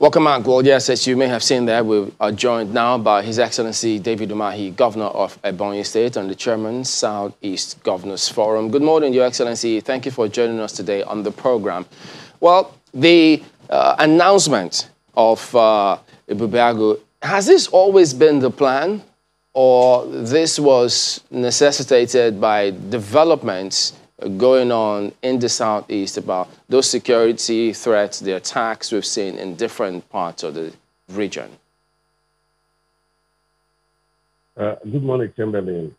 Welcome back. Well, yes, as you may have seen there, we are joined now by His Excellency David Umahi, Governor of Ebonyi State and the Chairman, Southeast Governors Forum. Good morning, Your Excellency. Thank you for joining us today on the program. Well, the announcement of Ebube Agu, has this always been the plan, or this was necessitated by developments going on in the Southeast about those security threats, the attacks we've seen in different parts of the region? Good morning, Chamberlain.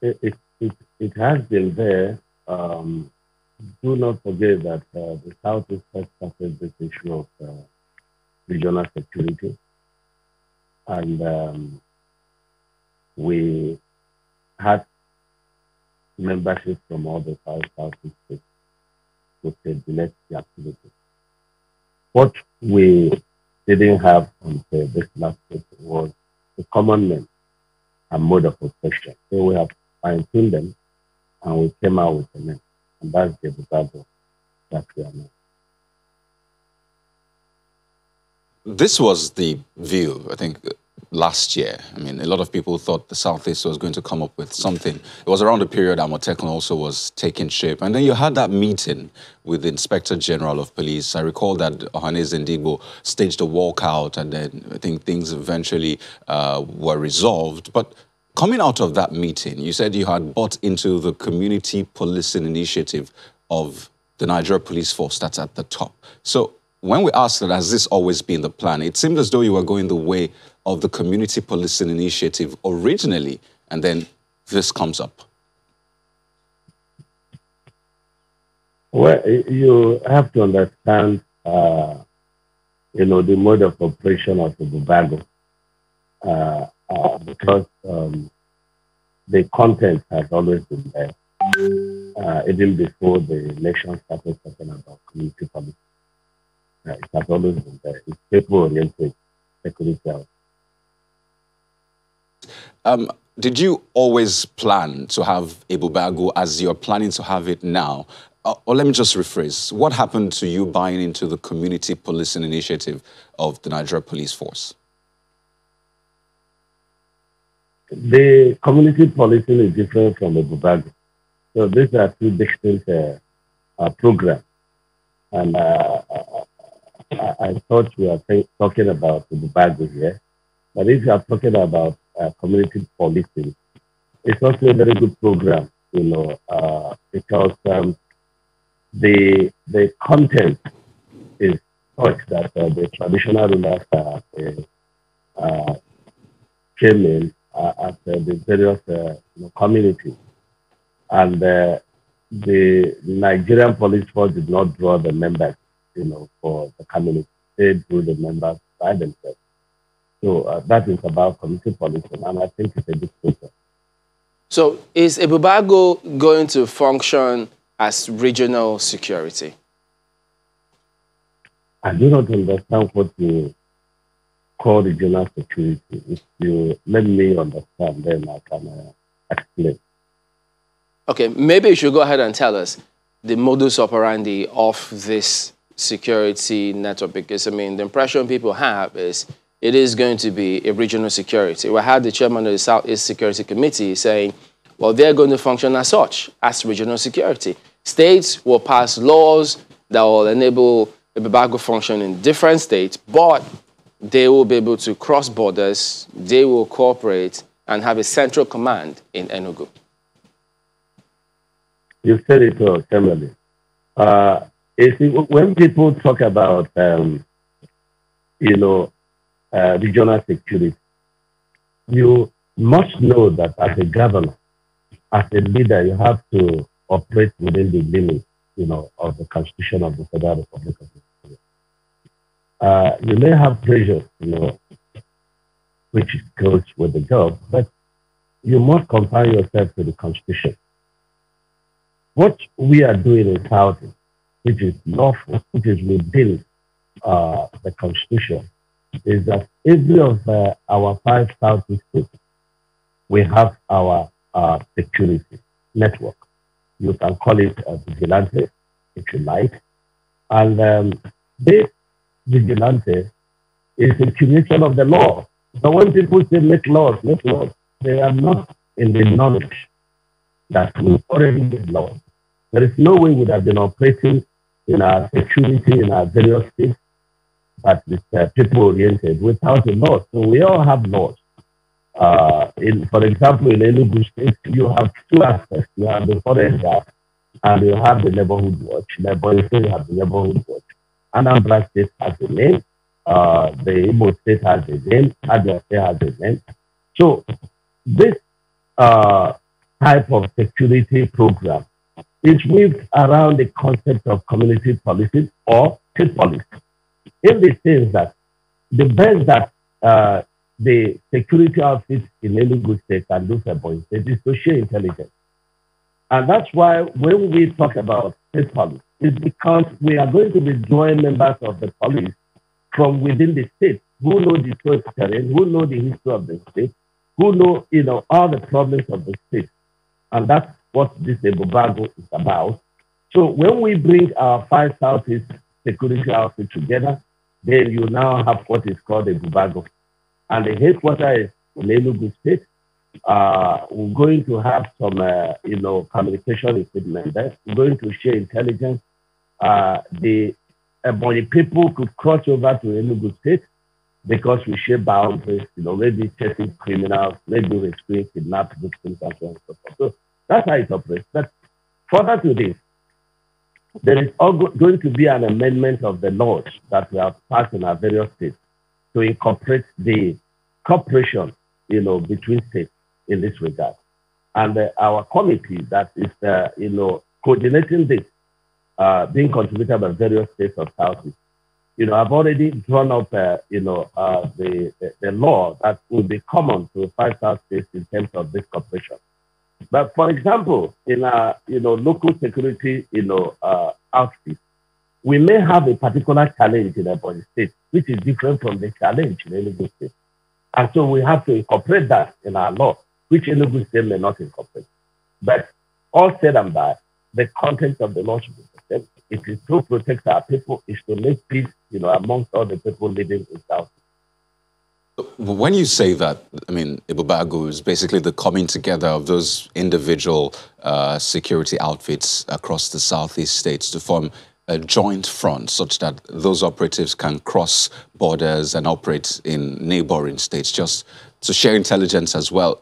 It has been there. Do not forget that the Southeast has started this issue of regional security, and we had membership from all the Southeast states to coordinate the activity. What we didn't have until this last week was the common name and mode of operation. So we have fine-tuned them, and we came out with the name, and that's the Ebube that we are now. This was the view, I think, last year. I mean, a lot of people thought the Southeast was going to come up with something. It was around the period Amotekun also was taking shape. And then you had that meeting with the Inspector General of Police. I recall that Ohaneze Ndigbo staged a walkout, and then I think things eventually were resolved. But coming out of that meeting, you said you had bought into the community policing initiative of the Nigeria Police Force that's at the top. So when we asked that, has this always been the plan? It seemed as though you were going the way of the community policing initiative originally, and then this comes up. Well, you have to understand, the mode of operation of the Ebube Agu, because the content has always been there, even before the nation started talking about community policing. It has always been there. It's people-oriented security. Did you always plan to have Ebube Agu as you're planning to have it now? Or let me just rephrase. What happened to you buying into the community policing initiative of the Nigeria Police Force? The community policing is different from Ebube Agu. So these are two distinct programs. And I thought we were talking about Ebube Agu here. But if you are talking about community policing, it's also a very good program, because the content is such that the traditional rulers came in at the various communities, and the Nigerian police force did not draw the members, for the community. They drew the members by themselves. So that is about community policing, and I think it's a good process. So is Ebube Agu going to function as regional security? I do not understand what you call regional security. If you let me understand, then I can explain. Okay, maybe you should go ahead and tell us the modus operandi of this security network, because, I mean, the impression people have is it is going to be a regional security. We had the chairman of the Southeast Security Committee saying, well, they're going to function as such, as regional security. States will pass laws that will enable Ebube Agu function in different states, but they will be able to cross borders, they will cooperate, and have a central command in Enugu. You said it all, Emily. When people talk about, regional security, you must know that as a governor, as a leader, you have to operate within the limits, of the Constitution of the Federal Republic of Nigeria. You may have pressure, which goes with the job, but you must confine yourself to the Constitution. What we are doing in South, which is lawful, which is within the Constitution, is that every of our 5 Southeast states, we have our security network. You can call it a vigilante, if you like. And this vigilante is a creation of the law. So when people say make laws, they are not in the knowledge that we already made laws. There is no way we would have been operating in our security in our various states that is people-oriented without a law. So we all have laws. For example, in Enugu State, you have two aspects. You have the forest guard and you have the neighborhood watch. Ebonyi State have the neighborhood watch. Anambra State has a name. The Igbo State has a name. Abia State has a name. So this type of security program is weaved around the concept of community policing or state police. In the sense that the best that the security outfits in Enugu State can do for Ebonyi State is to share intelligence. And that's why when we talk about state police, it's because we are going to be joint members of the police from within the state who know the social terrain, who know the history of the state, who know, all the problems of the state. And that's what this Ebube Agu is about. So when we bring our 5 Southeast security outfits together, then you now have what is called Ebube Agu. And the headquarters is in Enugu State. We're going to have some, communication equipment there. We're going to share intelligence. The Ebonyi people could cross over to Enugu State because we share boundaries, maybe chasing criminals, maybe rescuing kidnapped victims, and so on and so forth. So that's how it operates. But further to this, there is going to be an amendment of the laws that we have passed in our various states to incorporate the cooperation, between states in this regard. And our committee that is, coordinating this, being contributed by various states of Southeast, I've already drawn up, the law that will be common to 5 South states in terms of this cooperation. But for example, in our, local security, outfit, we may have a particular challenge in Ebonyi State, which is different from the challenge in Enugu State. And so we have to incorporate that in our law, which Enugu State may not incorporate. But all said and done, the content of the law should be the same. It is to protect our people, is to make peace, amongst all the people living in South. When you say that, Ebube Agu is basically the coming together of those individual security outfits across the Southeast states to form a joint front such that those operatives can cross borders and operate in neighboring states just to share intelligence as well.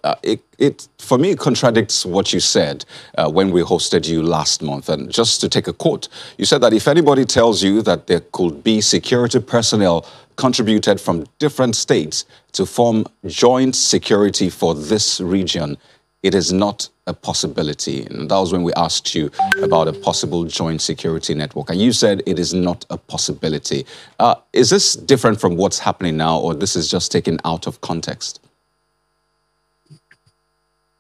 For me, it contradicts what you said when we hosted you last month. And just to take a quote, you said that if anybody tells you that there could be security personnel contributed from different states to form joint security for this region, it is not a possibility. And that was when we asked you about a possible joint security network. And you said it is not a possibility. Is this different from what's happening now, or this is just taken out of context?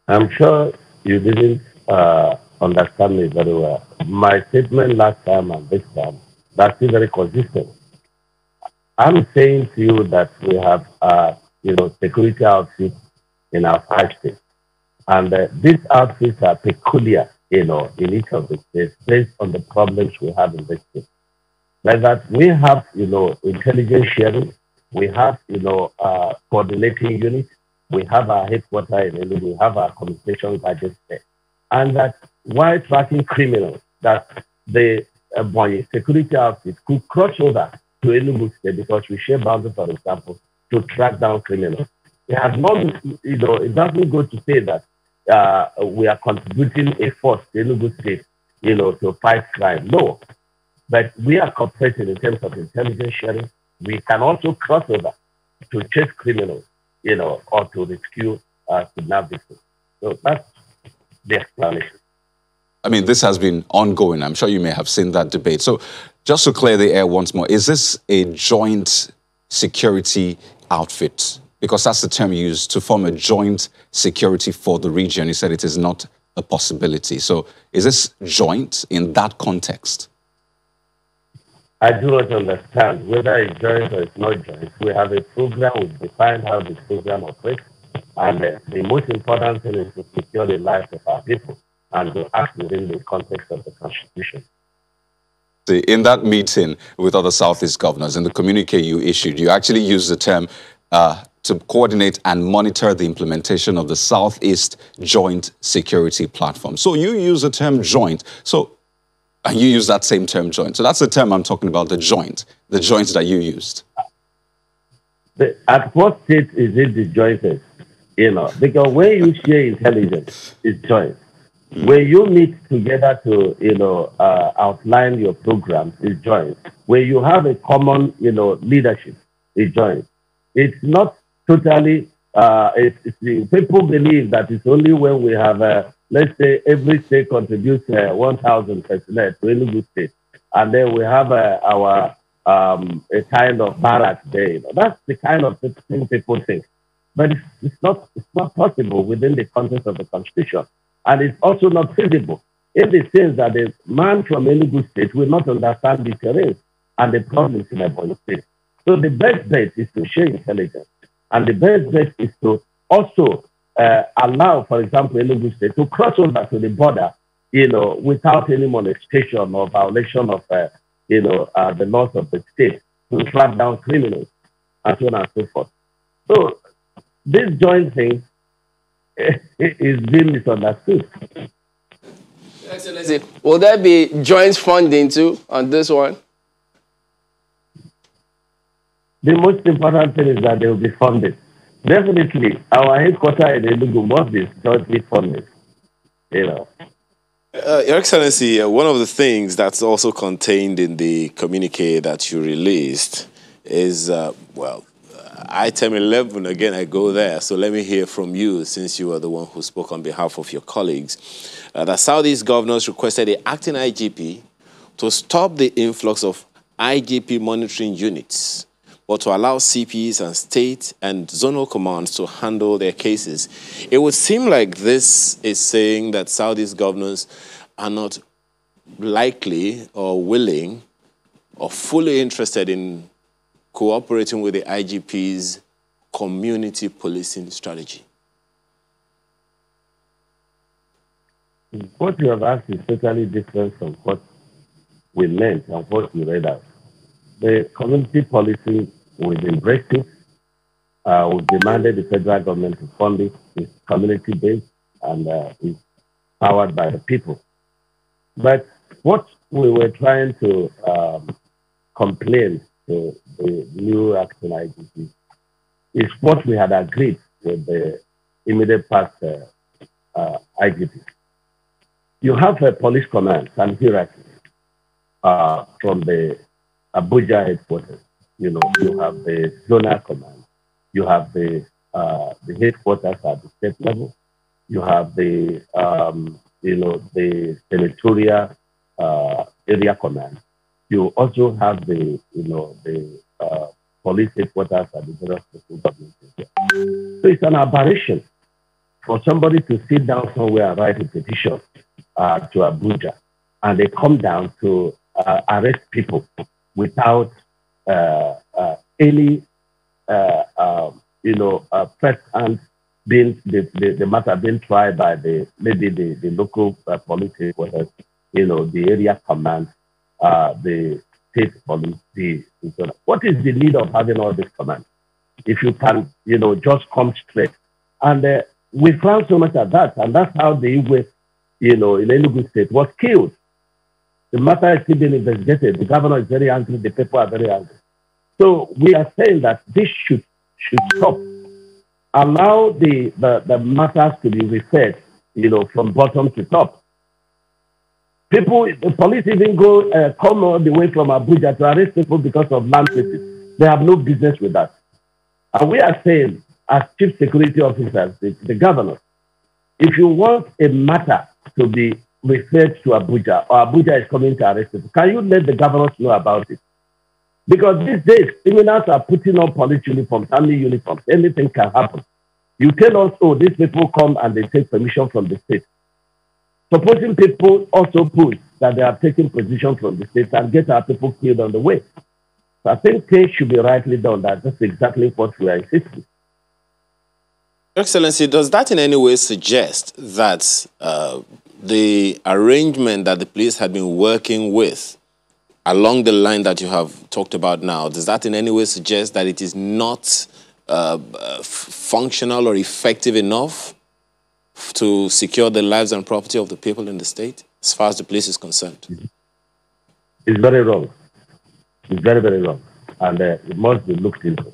I'm sure you didn't understand me very well. My statement last time and this time, that's still very consistent. I'm saying to you that we have, security outfits in our 5 states. And these outfits are peculiar, in each of the states based on the problems we have in the state. Like that, we have, intelligence sharing, we have, coordinating units, we have our headquarters in Enugu, we have our communication gadgets there. And that while tracking criminals, that the Ebonyi security outfit could cross over to Enugu State because we share boundaries, for example, to track down criminals. It has not, it doesn't go to say that we are contributing a force to Enugu State, to fight crime. No, but we are cooperating in terms of intelligence sharing. We can also cross over to chase criminals, or to rescue kidnapped victims. So that's the explanation. This has been ongoing. I'm sure you may have seen that debate. So just to clear the air once more, is this a joint security outfit? Because that's the term used to form a joint security for the region. You said it is not a possibility. So is this joint in that context? I do not understand whether it's joint or it's not joint. We have a program, we've defined how this program operates, and the most important thing is to secure the lives of our people and to act within the context of the Constitution. In that meeting with other Southeast governors, in the communique you issued, you actually used the term to coordinate and monitor the implementation of the Southeast Joint Security Platform. So you use the term joint. And you use that same term joint. So that's the term I'm talking about, the joint that you used. At what state is it disjointed? Because when you share intelligence, it's joint. When you meet together to, outline your programs, it's joint. When you have a common, leadership, it's joint. It's not totally, people believe that it's only when we have, let's say every state contributes 1,000 personnel to Ebonyi State, and then we have our a kind of barracks there. That's the kind of thing people think. But it's not possible within the context of the Constitution. And it's also not feasible in the sense that the man from Ebonyi State will not understand the terrain and the problems in Ebonyi State. So the best bet is to share intelligence. And the best bet is to also allow, for example, Ebonyi State to cross over to the border, without any molestation or violation of, the laws of the state, to track down criminals and so on and so forth. So this joint thing is being misunderstood. Excellency, will there be joint funding too on this one? The most important thing is that they will be funded. Definitely, our headquarters in Enugu must be jointly funded. Your Excellency, one of the things that's also contained in the communique that you released is, item 11, again, I go there. So let me hear from you, since you were the one who spoke on behalf of your colleagues. The Southeast governors requested the acting IGP to stop the influx of IGP monitoring units, but to allow CPs and state and zonal commands to handle their cases. It would seem like this is saying that Southeast governors are not likely or willing or fully interested in cooperating with the IGP's community policing strategy. What you have asked is totally different from what we meant and what we read out. The community policing, we've embraced it. We've demanded the federal government to fund it. It's community-based and it's powered by the people. But what we were trying to complain to the new acting IGP is what we had agreed with the immediate past IGP. You have a police command and hierarchy from the Abuja headquarters. You have the zonal command. You have the headquarters at the state level. You have the the senatorial area command. You also have the police headquarters at the general government. So it's an aberration for somebody to sit down somewhere and write a petition to Abuja, and they come down to arrest people without any first hand being the matter being tried by the local police headquarters, the area command, the state police, what is the need of having all this command if you can just come straight? And we found so much of that, and that's how the Igwe in Enugu State was killed. The matter is still being investigated. The governor is very angry. The people are very angry. So we are saying that this should stop. Allow the matters to be referred, from bottom to top. The police even come all the way from Abuja to arrest people because of land cases. They have no business with that. And we are saying, as chief security officers, the governor, if you want a matter to be referred to Abuja, or Abuja is coming to arrest people, can you let the governors know about it? Because these days, criminals are putting on police uniforms, army uniforms. Anything can happen. You tell us, oh, these people come and they take permission from the state. Supposing people also prove that they are taking position from the state and get our people killed on the way. So I think things should be rightly done. That's exactly what we are insisting. Excellency, does that in any way suggest that the arrangement that the police had been working with along the line that you have talked about now, does that in any way suggest that it is not functional or effective enough to secure the lives and property of the people in the state, as far as the police is concerned? It's very wrong. It's very, very wrong. And it must be looked into.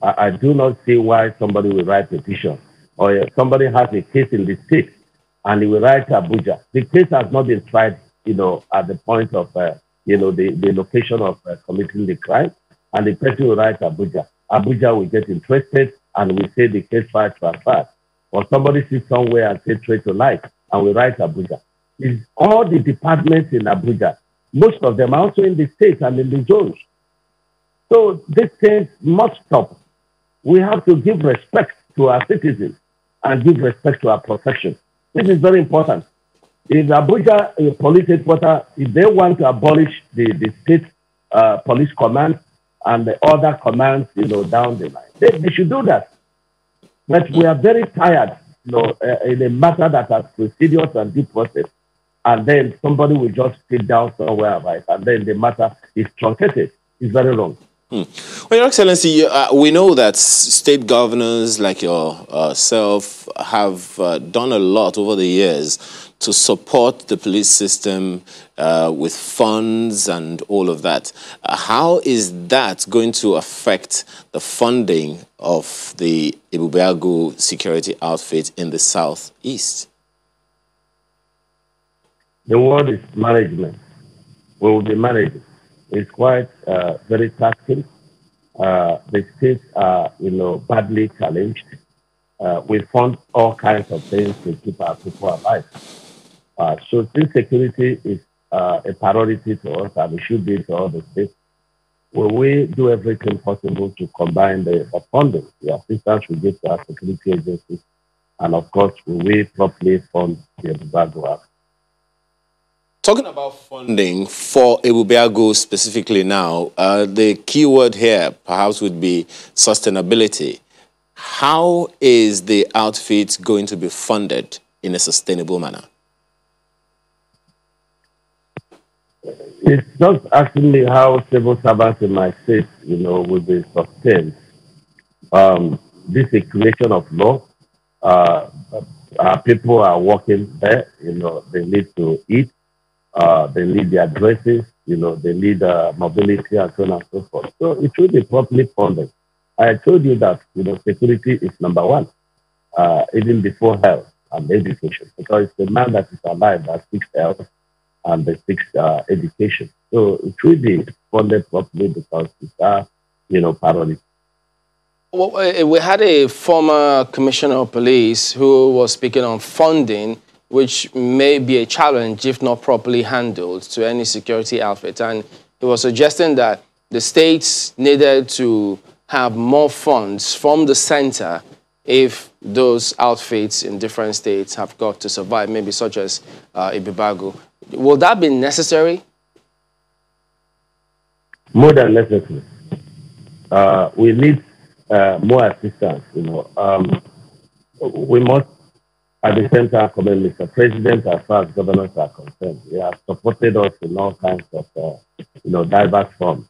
I do not see why somebody will write a petition, or somebody has a case in the state and he will write to Abuja. The case has not been tried, at the point of, the location of committing the crime, and the person will write to Abuja. Abuja will get interested and will say the case file transferred. Or somebody sits somewhere and say trade to life and we write Abuja. It's all the departments in Abuja. Most of them are also in the state and in the zones. So this thing must stop. We have to give respect to our citizens and give respect to our profession. This is very important. If Abuja police headquarters, if they want to abolish the state police command and the other commands, down the line, they should do that. But we are very tired, in a matter that has procedures and due process, and then somebody will just sit down somewhere, right, and then the matter is truncated. It's very wrong. Well, Your Excellency, we know that state governors like yourself have done a lot over the years to support the police system with funds and all of that. How is that going to affect the funding of the Ebube Agu security outfit in the southeast? The word is management. We will be managing. It's quite very taxing. The states are, badly challenged. We fund all kinds of things to keep our people alive. So insecurity is a priority to us, and it should be to all the states. Will we do everything possible to combine the funding, the assistance we give to our security agencies, and of course, will we properly fund the Ebube Agu? Talking about funding for Ebube Agu specifically now, the key word here perhaps would be sustainability. How is the outfit going to be funded in a sustainable manner? It's just actually how civil servants in my state, will be sustained. This is a creation of law. Our people are working there, they need to eat. They need their dresses, they need mobility and so on and so forth. So it should be properly funded. I told you that, security is number one, even before health and education, because it's the man that is alive that seeks health and that seeks education. So it should be funded properly because it's our, priority. Well, we had a former commissioner of police who was speaking on funding, which may be a challenge if not properly handled to any security outfit. And he was suggesting that the states needed to have more funds from the center if those outfits in different states have got to survive, maybe such as Ebube Agu. Will that be necessary? More than necessary. We need more assistance, we must at the same time commend Mr. President as far as governors are concerned. They have supported us in all kinds of, diverse forms.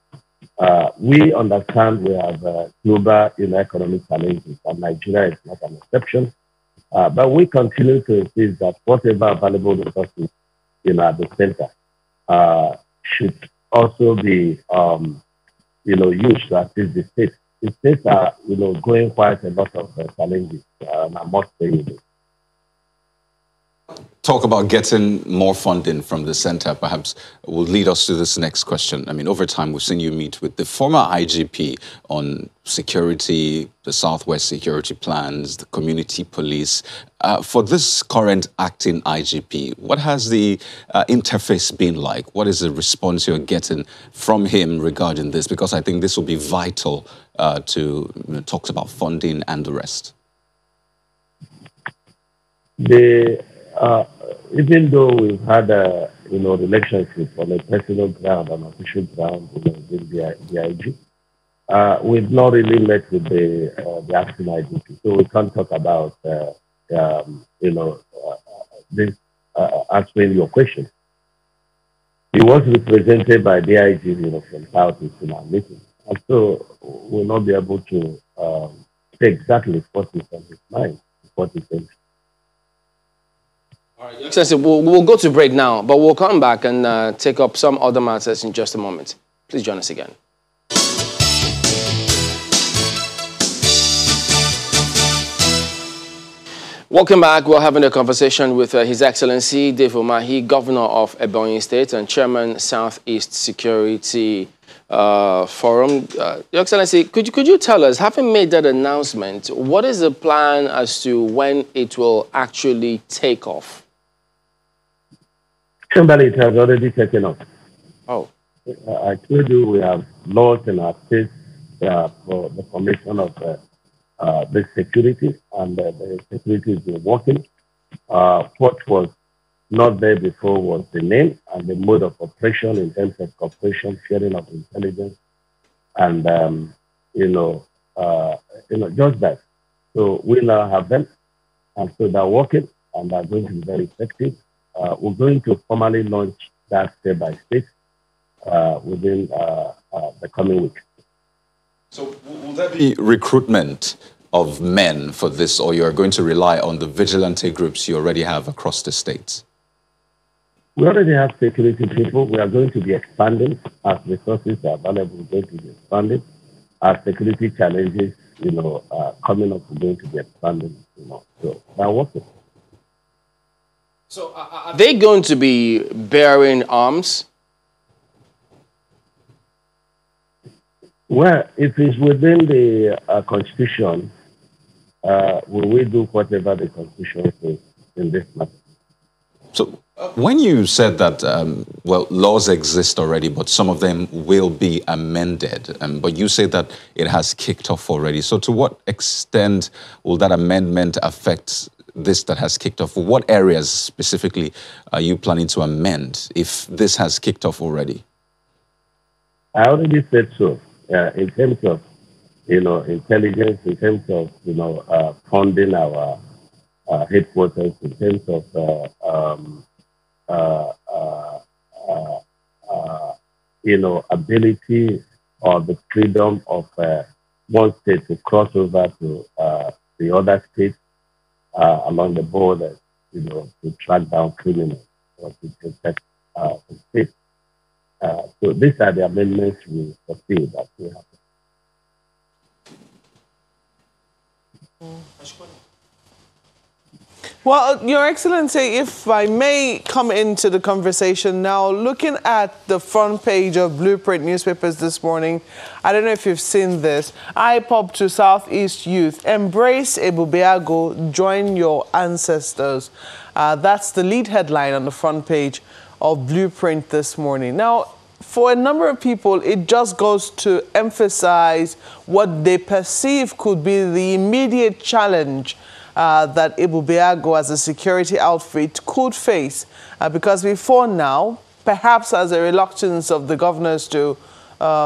We understand we have global, economic challenges, and Nigeria is not an exception. But we continue to insist that whatever available resources, at the center should also be, used to assist the states. The states are, going quite a lot of challenges, and I must say it. Talk about getting more funding from the center perhaps will lead us to this next question. I mean, over time, we've seen you meet with the former IGP on security, the Southwest security plans, the community police. For this current acting IGP, what has the interface been like? What is the response you're getting from him regarding this? Because I think this will be vital to talks about funding and the rest. Even though we've had a relationship on a personal ground and official ground with the IG, we've not really met with the acting IGP, so we can't talk about this answering your question. He was represented by the IG, from Southeast in our meeting. And so we'll not be able to say exactly what is on his mind, what he thinks. All right, Your Excellency, we'll go to break now, but we'll come back and take up some other matters in just a moment. Please join us again. Welcome back. We're having a conversation with His Excellency Dave Umahi, Governor of Ebonyi State and Chairman Southeast Security Forum. Your Excellency, could you tell us, having made that announcement, what is the plan as to when it will actually take off? Kimberly, it has already taken off. Oh. I told you we have laws in our state for the formation of the security, and the security has been working. What was not there before was the name and the mode of operation in terms of cooperation, sharing of intelligence, and just that. So we now have them, and so they're working, and they're going to be very effective. We're going to formally launch that step by step within the coming week. So will there be recruitment of men for this, or you're going to rely on the vigilante groups you already have across the states? We already have security people. We are going to be expanding as resources are available. We're going to be expanding as security challenges, coming up. We're going to be expanding. So they're working. So are they going to be bearing arms? Well, if it's within the Constitution, we will do whatever the Constitution says in this matter. So when you said that, laws exist already, but some of them will be amended, but you say that it has kicked off already. So to what extent will that amendment affect this that has kicked off? What areas specifically are you planning to amend if this has kicked off already? I already said so. In terms of, intelligence, in terms of, funding our headquarters, in terms of, ability or the freedom of one state to cross over to the other states along the border, to track down criminals or to protect the state. So these are the amendments we foresee that will happen. Well, Your Excellency, if I may come into the conversation now, looking at the front page of Blueprint newspapers this morning, I don't know if you've seen this. IPOB to Southeast youth, embrace Ebube Agu, join your ancestors. That's the lead headline on the front page of Blueprint this morning. Now, for a number of people, it just goes to emphasize what they perceive could be the immediate challenge that Ebube Agu as a security outfit could face. Because before now, perhaps as a reluctance of the governors to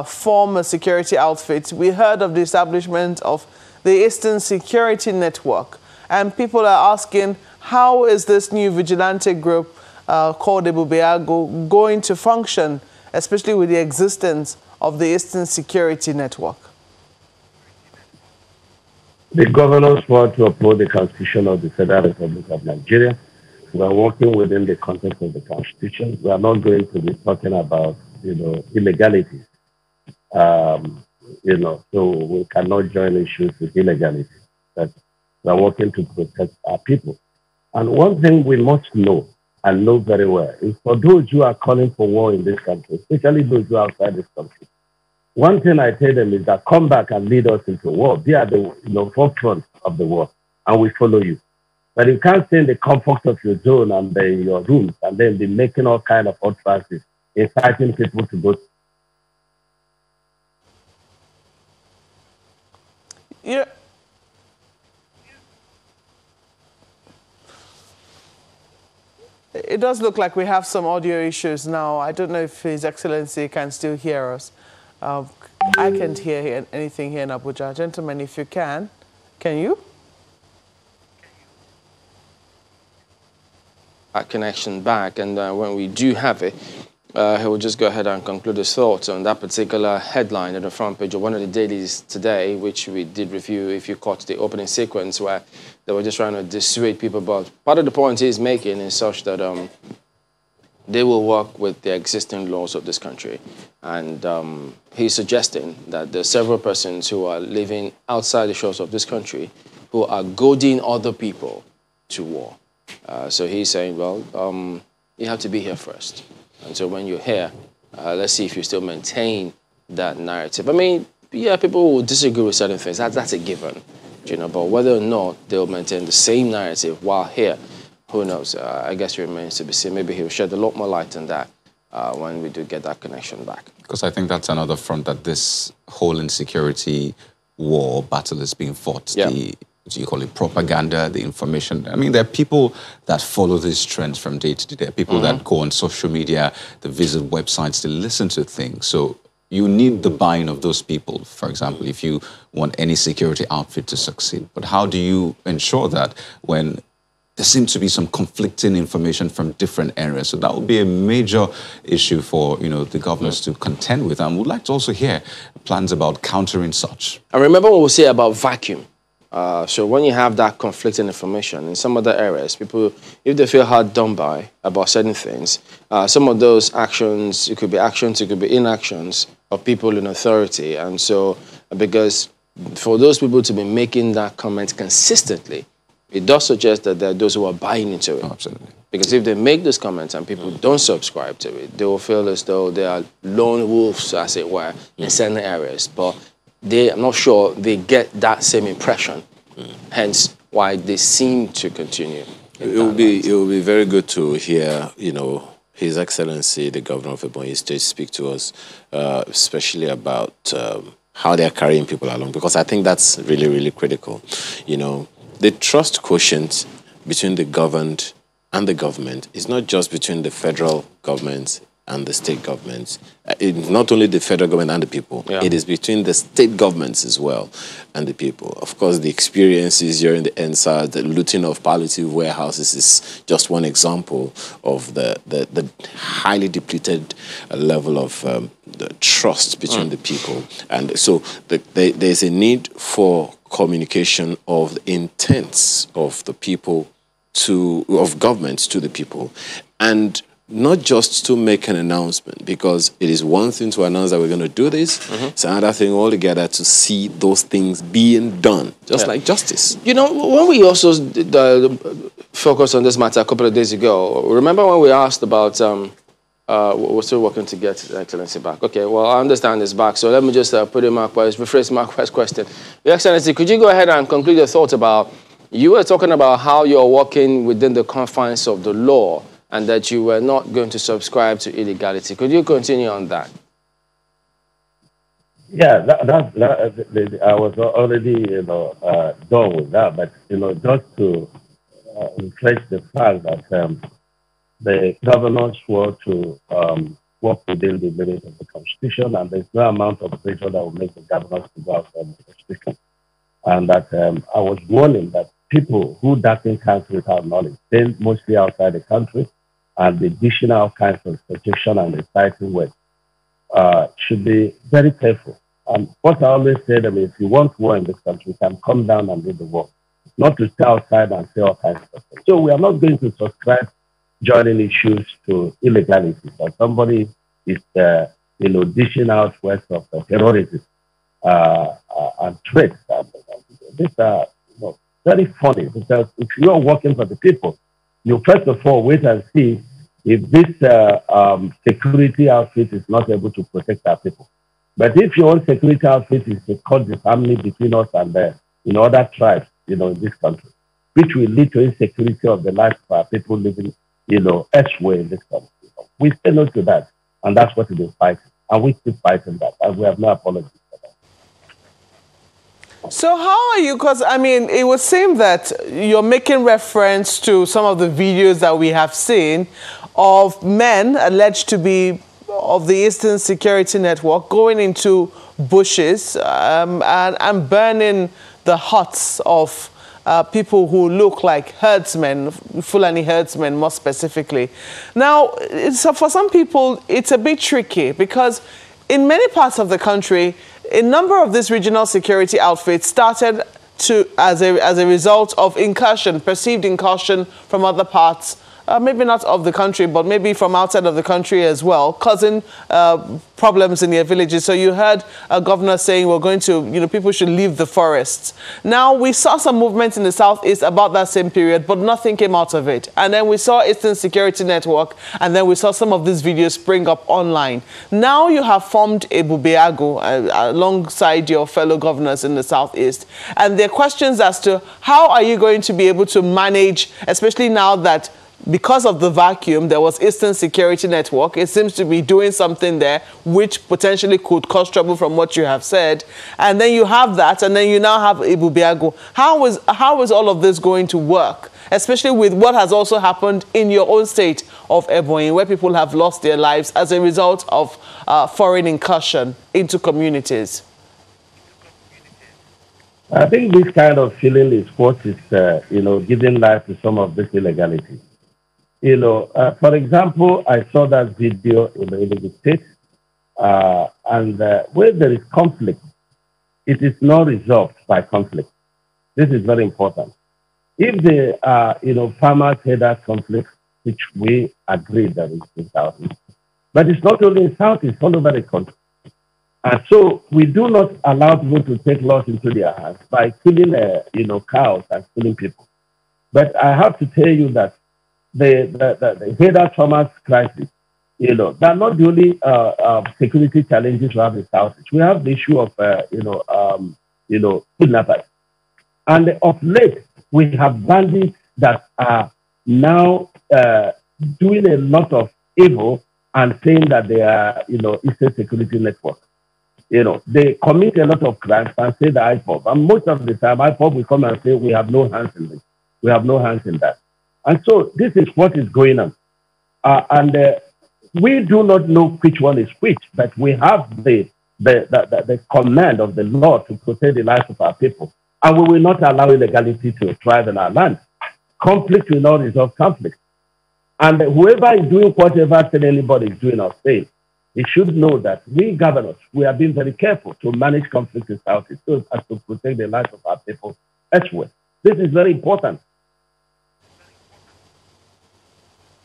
form a security outfit, we heard of the establishment of the Eastern Security Network. And people are asking, how is this new vigilante group called Ebube Agu going to function, especially with the existence of the Eastern Security Network? The governors want to uphold the Constitution of the Federal Republic of Nigeria. We are working within the context of the Constitution. We are not going to be talking about, illegality. So we cannot join issues with illegality. But we are working to protect our people. And one thing we must know, and know very well, is for those who are calling for war in this country, especially those who are outside this country, one thing I tell them is that come back and lead us into war. Be at the forefront of the war, and we follow you. But you can't stay in the comfort of your zone and in your rooms and then be making all kinds of utterances, inciting people to go. Yeah. It does look like we have some audio issues now. I don't know if His Excellency can still hear us. I can't hear anything here in Abuja. Gentlemen, if you can you? Our connection back, and when we do have it, he will just go ahead and conclude his thoughts on that particular headline at the front page of one of the dailies today, which we did review if you caught the opening sequence, where they were just trying to dissuade people. But part of the point he's making is such that they will work with the existing laws of this country. And he's suggesting that there are several persons who are living outside the shores of this country who are goading other people to war. So he's saying, well, you have to be here first. And so when you're here, let's see if you still maintain that narrative. I mean, yeah, people will disagree with certain things. That's a given, you know, but whether or not they'll maintain the same narrative while here, who knows? I guess it remains to be seen. Maybe he'll shed a lot more light on that when we do get that connection back. Because I think that's another front that this whole insecurity war battle is being fought. Yeah. You call it propaganda, the information. I mean, there are people that follow these trends from day to day. There are people that go on social media, they visit websites, they listen to things. So you need the buy-in of those people, for example, if you want any security outfit to succeed. But how do you ensure that when there seems to be some conflicting information from different areas? So that would be a major issue for, you know, the governors to contend with. And we'd like to also hear plans about countering such. I remember what we say about vacuum. So when you have that conflicting information in some other areas, people, if they feel hard done by about certain things, some of those actions, it could be actions, it could be inactions of people in authority. And so, because for those people to be making that comment consistently, it does suggest that there are those who are buying into it. Oh, absolutely. Because if they make those comments and people don't subscribe to it, they will feel as though they are lone wolves, as it were, in certain areas. But I'm not sure they get that same impression, hence why they seem to continue. It will be very good to hear, you know, His Excellency, the Governor of Ebonyi State, speak to us, especially about how they are carrying people along, because I think that's really, really critical. You know, the trust quotient between the governed and the government is not just between the federal government and the state governments. It's not only the federal government and the people, it is between the state governments as well and the people. Of course, the experiences during the NSAS, the looting of palliative warehouses is just one example of the highly depleted level of the trust between the people. And so there's a need for communication of the intents of the people of governments to the people. And not just to make an announcement, because it is one thing to announce that we're going to do this. It's another thing altogether to see those things being done, just like justice. You know, when we also focused on this matter a couple of days ago, remember when we asked about, we're still working to get Excellency back. Okay, well, I understand it's back, so let me just rephrase Marquez's question. Your Excellency, could you go ahead and conclude your thoughts about, you were talking about how you're working within the confines of the law, and that you were not going to subscribe to illegality. Could you continue on that? Yeah, I was already, you know, done with that. But, you know, just to refresh the fact that the governors swore to work within the limits of the Constitution, and there's no amount of pressure that will make the governors to go outside the Constitution. And that I was warning that people who darken country without knowledge, stay mostly outside the country, and the additional kinds of protection and reciting words should be very careful. And what I always say to them is, if you want war in this country, you can come down and lead the war, not to stay outside and say all kinds of things. So we are not going to subscribe joining issues to illegality. So somebody is, you know, dishing out words of terrorism and threats. These are, you know, very funny, because if you are working for the people, you first of all wait and see if this security outfit is not able to protect our people. But if your own security outfit is to cut the family between us and other tribes, you know, in this country, which will lead to insecurity of the lives of our people living, you know, elsewhere in this country. We say no to that, and that's what we've been fighting, and we keep fighting that, and we have no apology for that. So how are you, because I mean, it would seem that you're making reference to some of the videos that we have seen of men alleged to be of the Eastern Security Network going into bushes and burning the huts of people who look like herdsmen, Fulani herdsmen more specifically. Now, for some people, it's a bit tricky because in many parts of the country, a number of these regional security outfits started as a result of incursion, perceived incursion from other parts, maybe not of the country, but maybe from outside of the country as well, causing problems in their villages. So you heard a governor saying we're going to, people should leave the forests. Now, we saw some movement in the southeast about that same period, but nothing came out of it. And then we saw Insecurity Network, and then we saw some of these videos spring up online. Now you have formed Ebube Agu alongside your fellow governors in the southeast. And there are questions as to how are you going to be able to manage, especially now that because of the vacuum, there was Eastern Security Network. It seems to be doing something there which potentially could cause trouble from what you have said. And then you have that, and then you now have Ebube Agu. How is all of this going to work, especially with what has also happened in your own state of Ebonyi, where people have lost their lives as a result of foreign incursion into communities? I think this kind of feeling is what is, giving life to some of this illegality. For example, I saw that video in Umahi State, and where there is conflict, it is not resolved by conflict. This is very important. If the farmers had that conflict, which we agree that is in Southeast, but it's not only in Southeast, it's all over the country. And so we do not allow people to take laws into their hands by killing, cows and killing people. But I have to tell you that the header farmers crisis, they're not the only security challenges we have in Southeast. We have the issue of, kidnappers. And of late, we have bandits that are now doing a lot of evil and saying that they are, Eastern Security Network. They commit a lot of crimes and say the IPOB. And most of the time, IPOB will come and say, we have no hands in this. We have no hands in that. And so this is what is going on. We do not know which one is which, but we have the command of the law to protect the lives of our people. And we will not allow illegality to thrive in our land. Conflict will not resolve conflict. And whoever is doing whatever anybody is doing or saying, he should know that we governors, we are being very careful to manage conflict in Southeast so as to protect the lives of our people elsewhere. This is very important.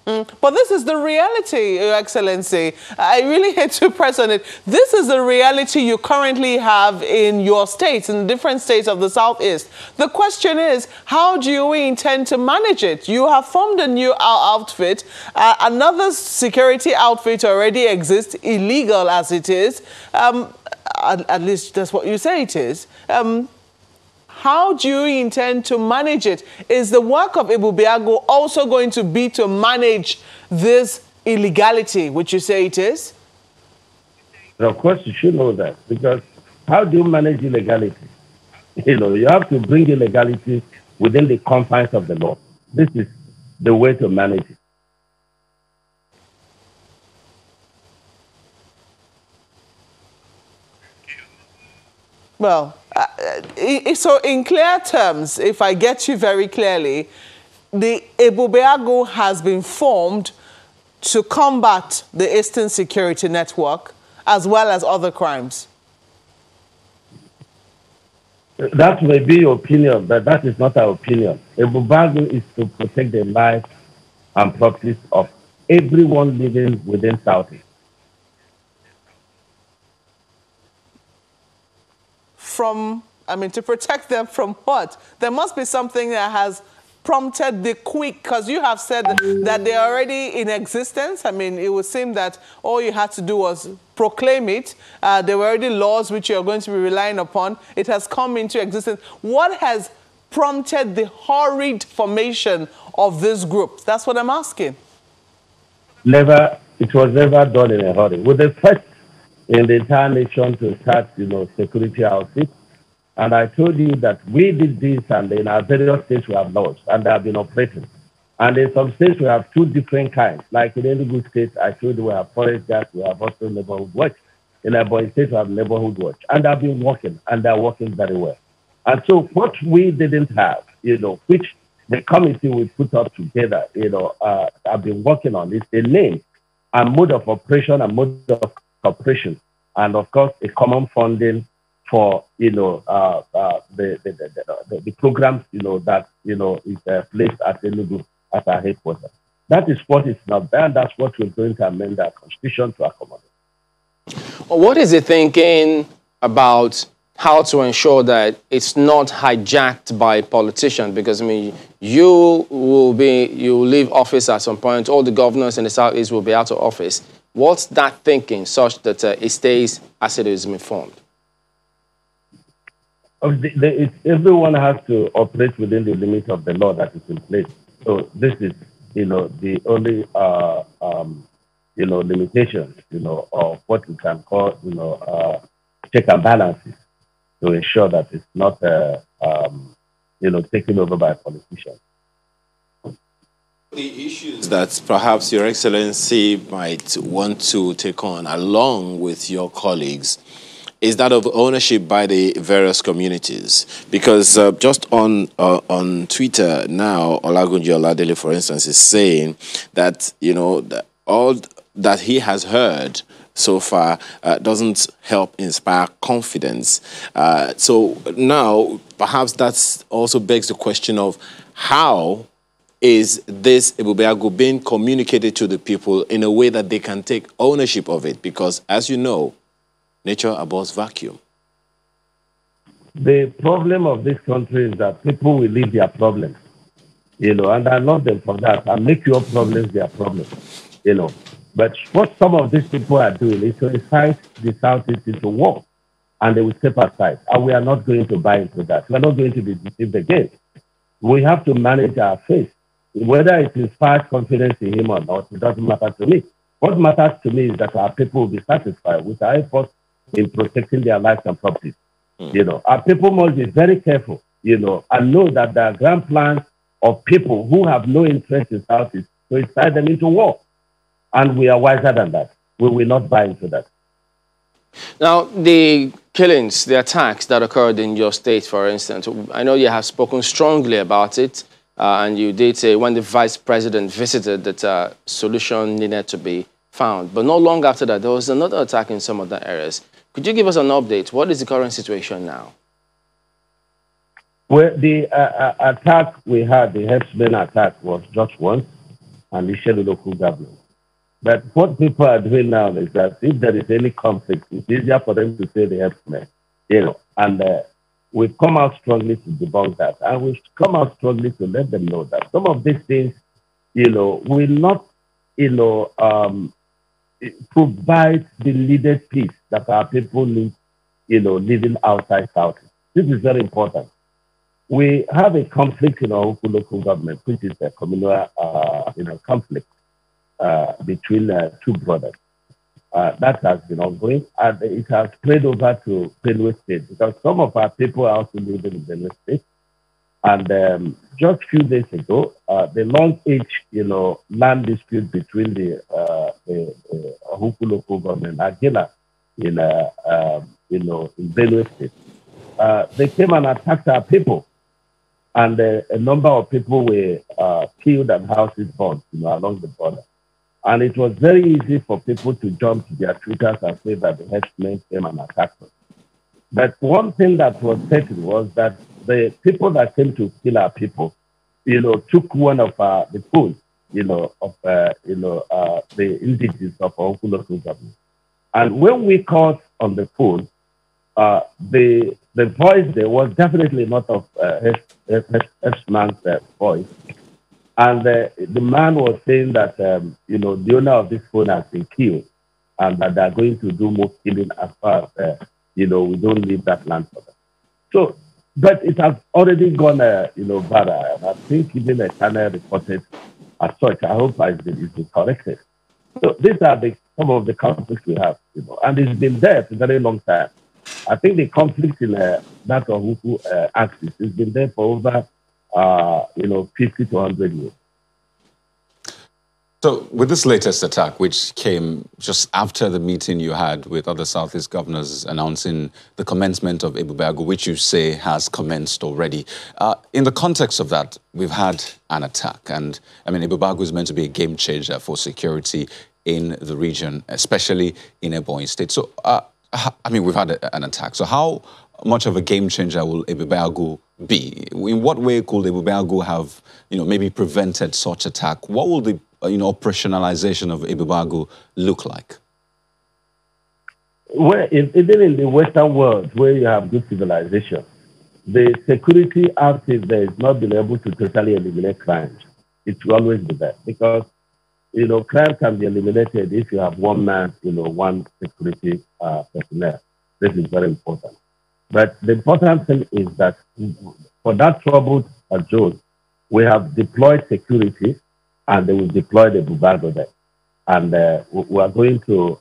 But this is the reality, Your Excellency. I really hate to press on it. This is the reality you currently have in your states, in different states of the Southeast. The question is, how do you intend to manage it? You have formed a new outfit. Another security outfit already exists, illegal as it is. At least that's what you say it is. How do you intend to manage it? Is the work of Ebube Agu also going to be to manage this illegality, which you say it is? Of course, you should know that, because how do you manage illegality? You have to bring illegality within the confines of the law. This is the way to manage it. Well, so in clear terms, if I get you very clearly, the Ebube Agu has been formed to combat the Eastern Security Network as well as other crimes. That may be your opinion, but that is not our opinion. Ebube Agu is to protect the lives and properties of everyone living within Southeast. To protect them from what? There must be something that has prompted the quick, because you have said that they're already in existence. It would seem that all you had to do was proclaim it. There were already laws which you're going to be relying upon. It has come into existence. What has prompted the hurried formation of this group? That's what I'm asking. It was never done in a hurry. With the first in the entire nation to start, security outfits. And I told you that we did this, and in our various states we have laws, and they have been operating. And in some states we have two different kinds. Like in Enugu State, I told you we have forest guards, we have also neighborhood watch. In Ebonyi State we have neighborhood watch, and they've been working, and they're working very well. And so what we didn't have which the committee we put up together, have been working on, is a name and mode of operation and mode of cooperation, and of course a common funding for the programs that is placed at Enugu as our headquarters. That is what is not there, and that's what we're going to amend our constitution to accommodate. What is the thinking about how to ensure that it's not hijacked by politicians? Because, I mean, you will leave office at some point. All the governors in the Southeast will be out of office. What's that thinking such that it stays as it is informed? Everyone has to operate within the limits of the law that is in place. So this is, the only, limitations, of what we can call, check and balances to ensure that it's not, taken over by politicians. The issues that perhaps Your Excellency might want to take on along with your colleagues is that of ownership by the various communities. Because just on Twitter now, Olagunji Oladele, for instance, is saying that, that all that he has heard so far doesn't help inspire confidence. So now, perhaps that also begs the question of how is this Ebube Agu being communicated to the people in a way that they can take ownership of it? Because, as you know, nature abhors vacuum. The problem of this country is that people will leave their problems, and I love them for that. And make your problems their problems, But what some of these people are doing is to incite the Southeast into war, and they will step aside. And we are not going to buy into that. We are not going to be deceived again. We have to manage our faith. Whether it inspires confidence in him or not, it doesn't matter to me. What matters to me is that our people will be satisfied with our efforts in protecting their lives and properties. Our people must be very careful, and know that there are grand plans of people who have no interest in Southeast to incite them into war. And we are wiser than that. We will not buy into that. Now, the killings, the attacks that occurred in your state, for instance, I know you have spoken strongly about it, and you did say when the vice president visited that a solution needed to be found. But not long after that, there was another attack in some other areas. Could you give us an update? What is the current situation now? Well, the attack we had, the herdsmen attack, was just once, and the Shell local government. But what people are doing now is that if there is any conflict, it's easier for them to say the herdsmen, and we've come out strongly to debunk that. And we've come out strongly to let them know that some of these things, will not, provide the needed peace that our people need, living outside South. This is very important. We have a conflict in our local government, which is a communal, conflict between two brothers. That has been ongoing, and it has spread over to Benue State because some of our people are also living in Benue State. And just a few days ago, the long-age, land dispute between the Ohuku local government and Agila in Benue State, they came and attacked our people, and a number of people were killed and houses burned, along the border. And it was very easy for people to jump to their Twitters and say that the herdsmen came and attacked us. But one thing that was certain was that the people that came to kill our people, took one of the pools, of the indigenous of our local government. And when we called on the pool, the voice there was definitely not of herdsman's voice. And the man was saying that, the owner of this phone has been killed and that they're going to do more killing as far as, we don't leave that land for them. So, but it has already gone, bad. And I think even a channel reported as such. I hope it's been corrected. So these are some of the conflicts we have, and it's been there for a very long time. I think the conflict in that Ohuku axis has been there for over 50 to 100 years. So with this latest attack, which came just after the meeting you had with other Southeast governors announcing the commencement of Ebube Agu, which you say has commenced already, in the context of that, we've had an attack. And I mean, Ebube Agu is meant to be a game changer for security in the region, especially in Ebonyi State. So, I mean, we've had an attack. So how much of a game changer will Ebube Agu be? In what way could Ebube Agu have, maybe prevented such attack? What will the operationalization of Ebube Agu look like? Well, even in the Western world, where you have good civilization, the security outfit there is not been able to totally eliminate crime. It will always be there because, crime can be eliminated if you have one man, one security personnel. This is very important. But the important thing is that for that troubled zone, we have deployed security and they will deploy the Ebube Agu there. And we are going to,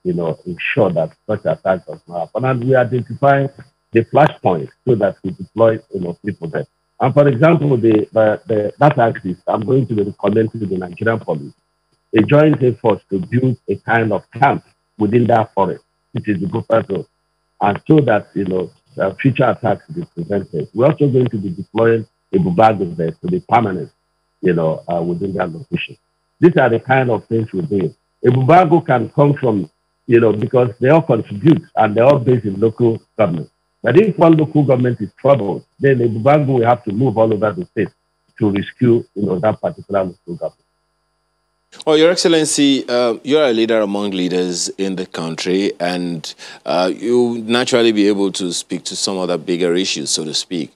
ensure that such attacks does not happen. And we identify the flashpoints so that we deploy, people there. And for example, that axis, I'm going to be recommending to the Nigerian police a joint effort to build a kind of camp within that forest, which is the buffer zone, and so that, future attacks will be prevented. We're also going to be deploying Ebube Agu there to be permanent, within that location. These are the kind of things we're doing. Ebube Agu can come from, because they all contribute and they're all based in local government. But if one local government is troubled, then Ebube Agu will have to move all over the state to rescue, that particular local government. Well, Your Excellency, you're a leader among leaders in the country, and you naturally be able to speak to some other bigger issues, so to speak.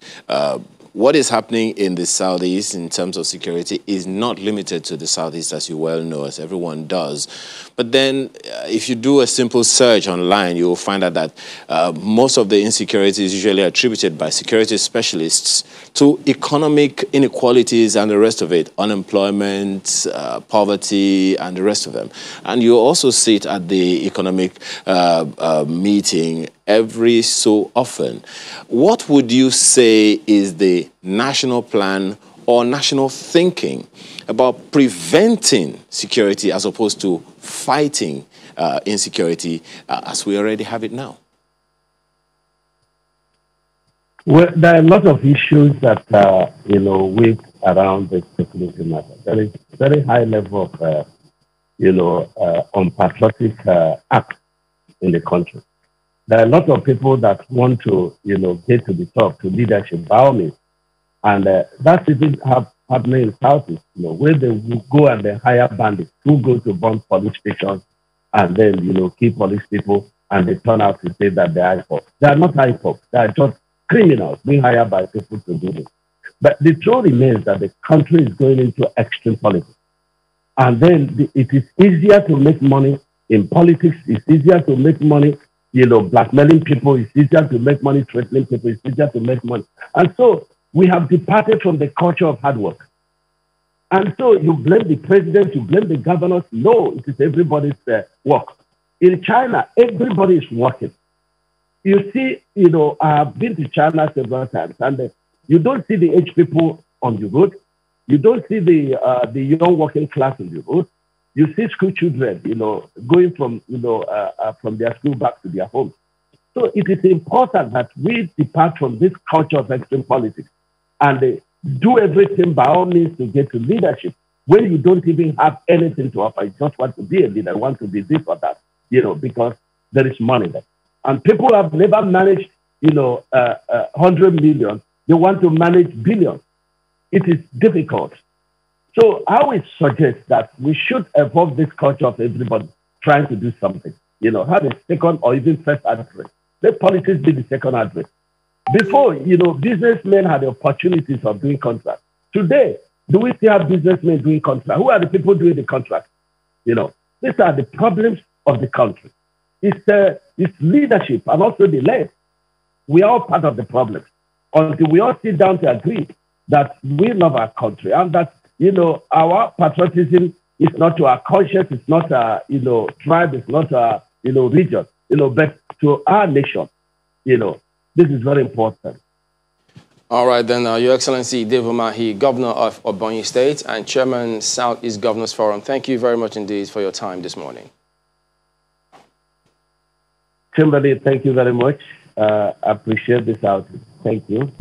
What is happening in the Southeast in terms of security is not limited to the Southeast, as you well know, as everyone does. But then if you do a simple search online, you will find out that most of the insecurity is usually attributed by security specialists to economic inequalities and the rest of it, unemployment, poverty, and the rest of them. And you also sit at the economic meeting every so often. What would you say is the national plan or national thinking about preventing security as opposed to fighting insecurity as we already have it now? Well, there are a lot of issues that with around the security matter. There is very high level of unpatriotic acts in the country. There are a lot of people that want to, get to the top, to leadership, by all means. And that's even happening in Southeast, where they will go and they hire bandits who go to bomb police stations and then, kill police people, and they turn out to say that they are IPOB. They are not IPOB. They are just criminals being hired by people to do this. But the truth remains that the country is going into extreme politics. And then it is easier to make money in politics. It's easier to make money blackmailing people. It's easier to make money threatening people. It's easier to make money. And so we have departed from the culture of hard work. And so you blame the president, you blame the governors. No, it is everybody's work. In China, everybody is working. You see, I've been to China several times, and you don't see the aged people on the road. You don't see the young working class on the road. You see school children, going from their school back to their homes. So it is important that we depart from this culture of extreme politics and do everything by all means to get to leadership when you don't even have anything to offer. You just want to be a leader, want to be this or that, because there is money there. And people have never managed, 100 million. They want to manage billions. It is difficult. So I would suggest that we should evolve this culture of everybody trying to do something. Have a second or even first address. Let politics be the second address. Before, businessmen had the opportunities of doing contracts. Today, do we still have businessmen doing contracts? Who are the people doing the contracts? These are the problems of the country. It's leadership and also the led. We are all part of the problem. Until we all sit down to agree that we love our country and that our patriotism is not to our conscience, it's not a, tribe, it's not a, region, but to our nation, this is very important. All right, then, Your Excellency, Umahi, Governor of Ebonyi State and Chairman, Southeast Governors Forum, thank you very much indeed for your time this morning. Kimberly, thank you very much. I appreciate this outreach. Thank you.